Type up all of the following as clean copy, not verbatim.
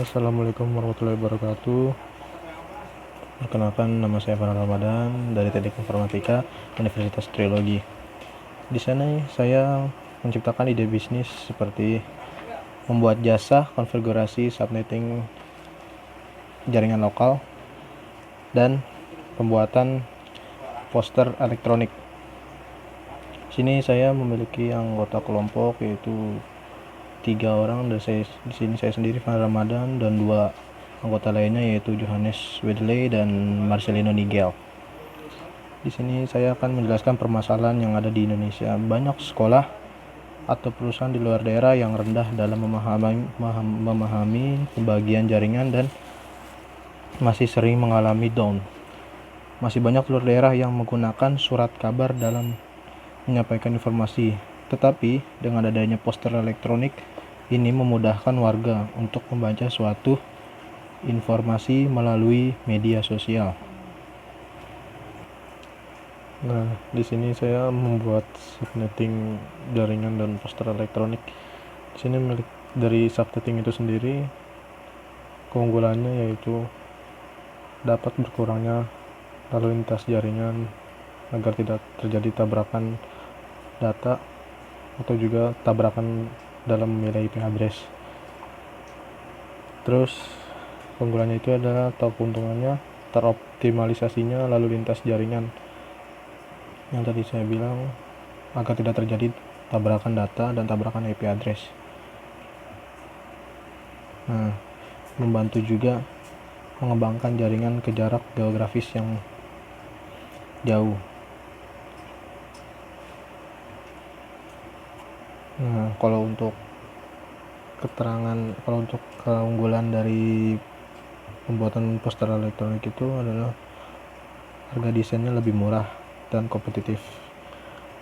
Assalamualaikum warahmatullahi wabarakatuh. Perkenalkan, nama saya Farhan Ramadan dari Teknik Informatika Universitas Trilogi. Di sana saya menciptakan ide bisnis seperti membuat jasa konfigurasi subnetting jaringan lokal dan pembuatan poster elektronik. Sini saya memiliki anggota kelompok yaitu 3 orang, dan di sini saya sendiri Farhan Ramadan, dan 2 anggota lainnya yaitu Johannes Wedley dan Marcelino Nigel. Di sini saya akan menjelaskan permasalahan yang ada di Indonesia. Banyak sekolah atau perusahaan di luar daerah yang rendah dalam memahami pembagian jaringan dan masih sering mengalami down. Masih banyak luar daerah yang menggunakan surat kabar dalam menyampaikan informasi. Tetapi dengan adanya poster elektronik ini memudahkan warga untuk membaca suatu informasi melalui media sosial. Nah, di sini saya membuat subnetting jaringan dan poster elektronik. Di sini dari subnetting itu sendiri, keunggulannya yaitu dapat berkurangnya lalu lintas jaringan agar tidak terjadi tabrakan data atau juga tabrakan dalam memilih IP address. Terus keunggulannya itu adalah, atau keuntungannya, teroptimalisasinya lalu lintas jaringan yang tadi saya bilang, agar tidak terjadi tabrakan data dan tabrakan IP address. Nah, membantu juga mengembangkan jaringan ke jarak geografis yang jauh. Nah, kalau untuk keunggulan dari pembuatan poster elektronik itu adalah harga desainnya lebih murah dan kompetitif,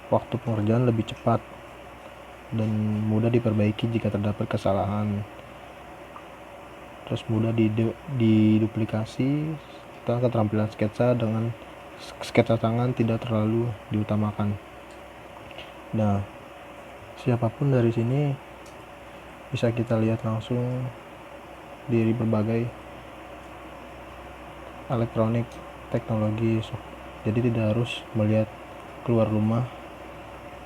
waktu pengerjaan lebih cepat, dan mudah diperbaiki jika terdapat kesalahan. Terus mudah diduplikasi, keterampilan sketsa tangan tidak terlalu diutamakan. Nah, siapapun dari sini bisa kita lihat langsung di berbagai elektronik teknologi, jadi tidak harus melihat keluar rumah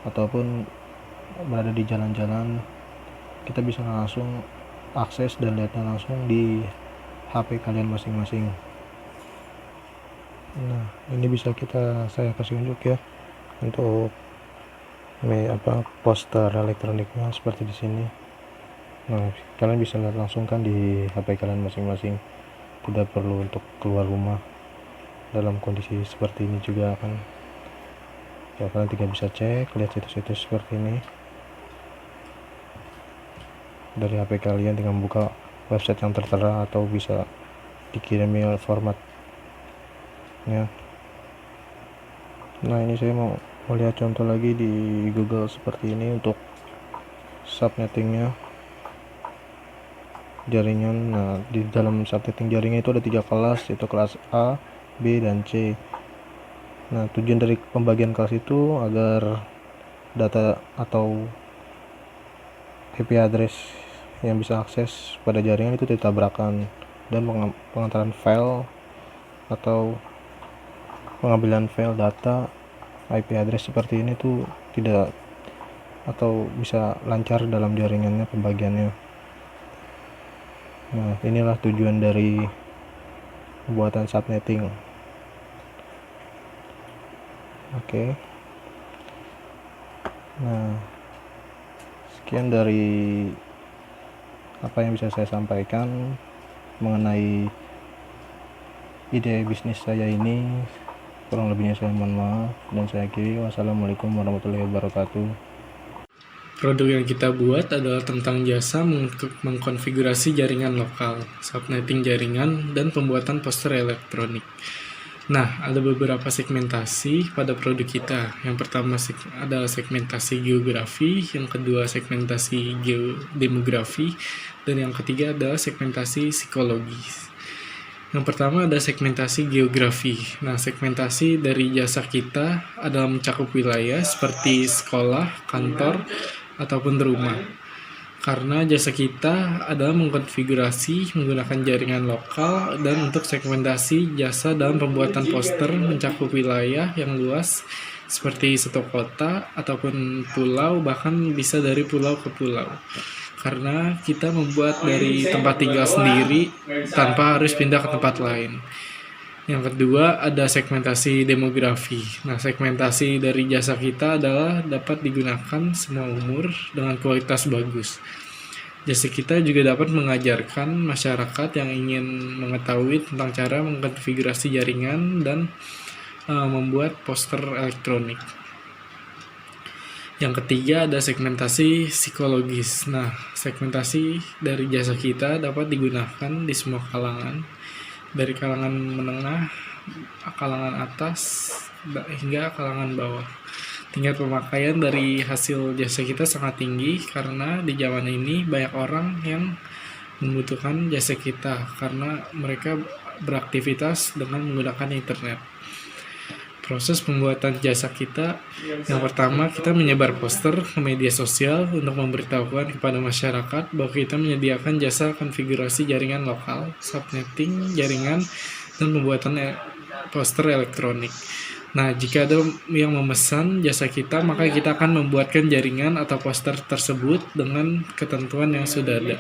ataupun berada di jalan-jalan. Kita bisa langsung akses dan lihatnya langsung di HP kalian masing-masing. Nah, ini bisa saya kasih unjuk ya untuk poster elektroniknya seperti di sini. Nah, kalian bisa lihat langsung kan di HP kalian masing-masing, tidak perlu untuk keluar rumah. Dalam kondisi seperti ini juga kan ya, kalian tinggal bisa cek, lihat situs-situs seperti ini dari HP kalian, tinggal buka website yang tertera atau bisa dikirim email formatnya. Nah, ini saya mau lihat contoh lagi di Google seperti ini untuk subnettingnya jaringan. Nah, di dalam subnetting jaringan itu ada 3 kelas, yaitu kelas A, B, dan C. Nah, tujuan dari pembagian kelas itu agar data atau IP address yang bisa akses pada jaringan itu ditabrakan, dan pengantaran file atau pengambilan file data IP address seperti ini tuh tidak atau bisa lancar dalam jaringannya pembagiannya. Nah, inilah tujuan dari pembuatan subnetting. Oke. Nah, sekian dari apa yang bisa saya sampaikan mengenai ide bisnis saya ini. Kurang lebihnya saya mohon maaf, dan saya akhiri. Wassalamualaikum warahmatullahi wabarakatuh. Produk yang kita buat adalah tentang jasa mengkonfigurasi jaringan lokal, subnetting jaringan, dan pembuatan poster elektronik. Nah, ada beberapa segmentasi pada produk kita. Yang pertama adalah segmentasi geografi, yang kedua segmentasi demografi, dan yang ketiga adalah segmentasi psikologis. Yang pertama ada segmentasi geografi. Nah, segmentasi dari jasa kita adalah mencakup wilayah seperti sekolah, kantor, ataupun rumah. karena jasa kita adalah mengkonfigurasi menggunakan jaringan lokal dan untuk segmentasi jasa dalam pembuatan poster mencakup wilayah yang luas seperti satu kota ataupun pulau, bahkan bisa dari pulau ke pulau. Karena kita membuat dari tempat tinggal sendiri tanpa harus pindah ke tempat lain. Yang kedua ada segmentasi demografi. Nah, segmentasi dari jasa kita adalah dapat digunakan semua umur dengan kualitas bagus. Jasa kita juga dapat mengajarkan masyarakat yang ingin mengetahui tentang cara mengkonfigurasi jaringan dan membuat poster elektronik. Yang ketiga ada segmentasi psikologis. Nah, segmentasi dari jasa kita dapat digunakan di semua kalangan, dari kalangan menengah, kalangan atas, hingga kalangan bawah. Tingkat pemakaian dari hasil jasa kita sangat tinggi karena di zaman ini banyak orang yang membutuhkan jasa kita karena mereka beraktivitas dengan menggunakan internet. Proses pembuatan jasa kita, yang pertama kita menyebar poster ke media sosial untuk memberitahukan kepada masyarakat bahwa kita menyediakan jasa konfigurasi jaringan lokal, subnetting jaringan, dan pembuatan poster elektronik. Nah, jika ada yang memesan jasa kita, maka kita akan membuatkan jaringan atau poster tersebut dengan ketentuan yang sudah ada.